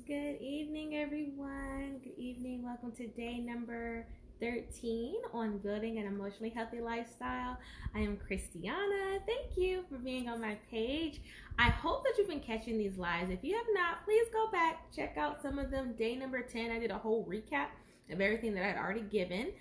Good evening, everyone. Good evening. Welcome to day number 13 on building an emotionally healthy lifestyle. I am Kristiauna. Thank you for being on my page. I hope that you've been catching these lives. If you have not, please go back, check out some of them. Day number 10, I did a whole recap of everything that I'd already given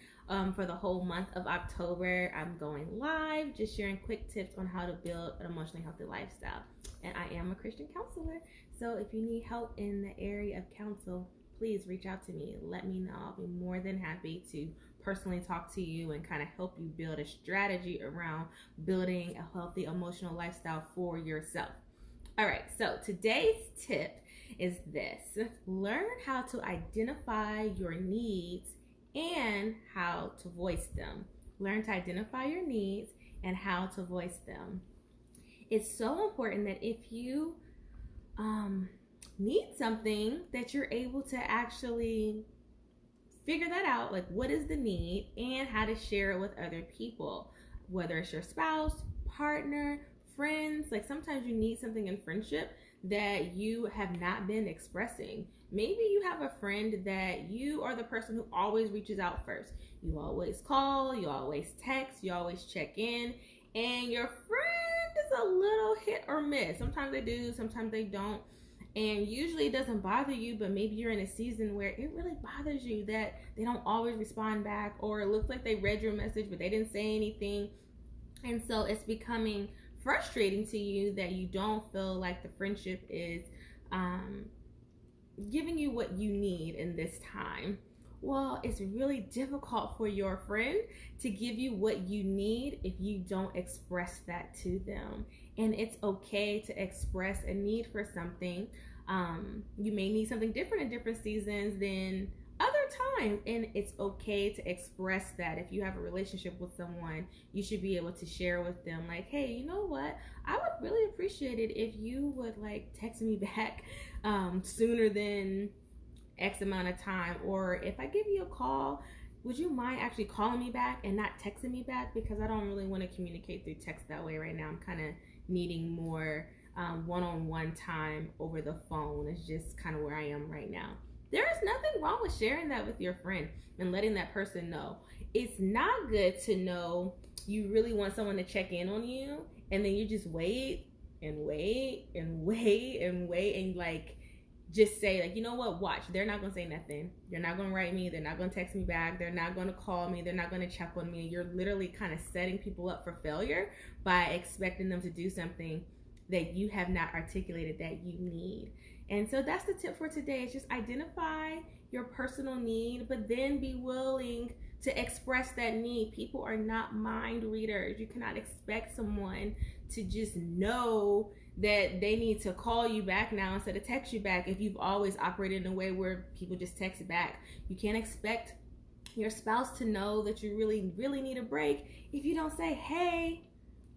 for the whole month of October. I'm going live, just sharing quick tips on how to build an emotionally healthy lifestyle. And I am a Christian counselor. So if you need help in the area of counsel, please reach out to me. Let me know. I'll be more than happy to personally talk to you and kind of help you build a strategy around building a healthy emotional lifestyle for yourself. All right, so today's tip is this: learn how to identify your needs and how to voice them. Learn to identify your needs and how to voice them. It's so important that if you need something, that you're able to actually figure that out, like what is the need and how to share it with other people, whether it's your spouse, partner, friends. Like sometimes you need something in friendship that you have not been expressing. Maybe you have a friend that you are the person who always reaches out first. You always call, you always text, you always check in, and your friend is a little hit or miss. Sometimes they do, sometimes they don't. And usually it doesn't bother you, but maybe you're in a season where it really bothers you that they don't always respond back, or it looks like they read your message but they didn't say anything. And so it's becoming frustrating to you that you don't feel like the friendship is giving you what you need in this time. Well, it's really difficult for your friend to give you what you need if you don't express that to them. And it's okay to express a need for something. You may need something different in different seasons than other times, and it's okay to express that. If you have a relationship with someone, you should be able to share with them, like, hey, you know what, I would really appreciate it if you would like text me back sooner than X amount of time, or if I give you a call, would you mind actually calling me back and not texting me back, because I don't really want to communicate through text that way right now. I'm kind of needing more one-on-one time over the phone. It's just kind of where I am right now. There is nothing wrong with sharing that with your friend and letting that person know. It's not good to know you really want someone to check in on you and then you just wait and wait and wait and wait and like just say, like, you know what, watch, they're not gonna say nothing, they're not gonna write me, they're not gonna text me back, they're not gonna call me, they're not gonna check on me. You're literally kind of setting people up for failure by expecting them to do something that you have not articulated that you need. And so that's the tip for today. Is just identify your personal need, but then be willing to express that need. People are not mind readers. You cannot expect someone to just know that they need to call you back now instead of text you back if you've always operated in a way where people just text back. You can't expect your spouse to know that you really, really need a break if you don't say, hey,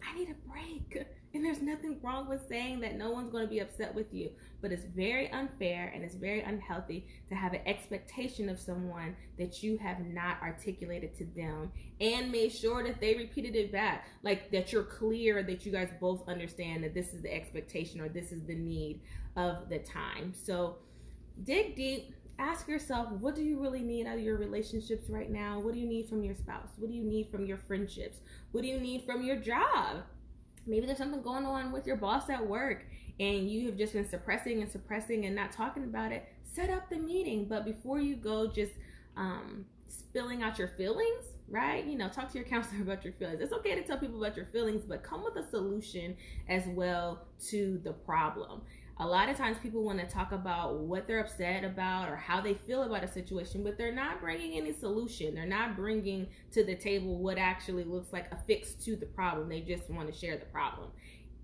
I need a break. And there's nothing wrong with saying that. No one's going to be upset with you. But it's very unfair and it's very unhealthy to have an expectation of someone that you have not articulated to them and made sure that they repeated it back. Like that you're clear, that you guys both understand that this is the expectation or this is the need of the time. So dig deep. Ask yourself, what do you really need out of your relationships right now? What do you need from your spouse? What do you need from your friendships? What do you need from your job? Maybe there's something going on with your boss at work and you have just been suppressing and not talking about it. Set up the meeting, but before you go just spilling out your feelings, right? You know, talk to your counselor about your feelings. It's okay to tell people about your feelings, but come with a solution as well to the problem. A lot of times people want to talk about what they're upset about or how they feel about a situation, but they're not bringing any solution. They're not bringing to the table what actually looks like a fix to the problem. They just want to share the problem.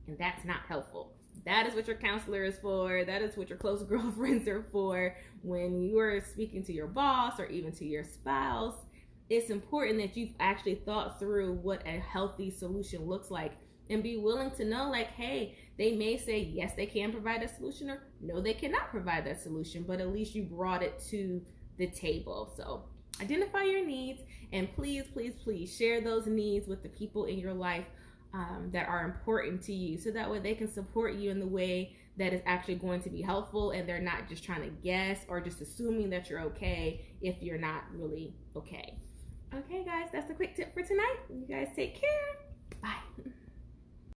And that's not helpful. That is what your counselor is for. That is what your close girlfriends are for. When you are speaking to your boss or even to your spouse, it's important that you've actually thought through what a healthy solution looks like and be willing to know, like, hey, they may say yes, they can provide a solution, or no, they cannot provide that solution, but at least you brought it to the table. So identify your needs, and please, please, please share those needs with the people in your life that are important to you, so that way they can support you in the way that is actually going to be helpful, and they're not just trying to guess or just assuming that you're okay if you're not really okay. Okay, guys, that's a quick tip for tonight. You guys take care.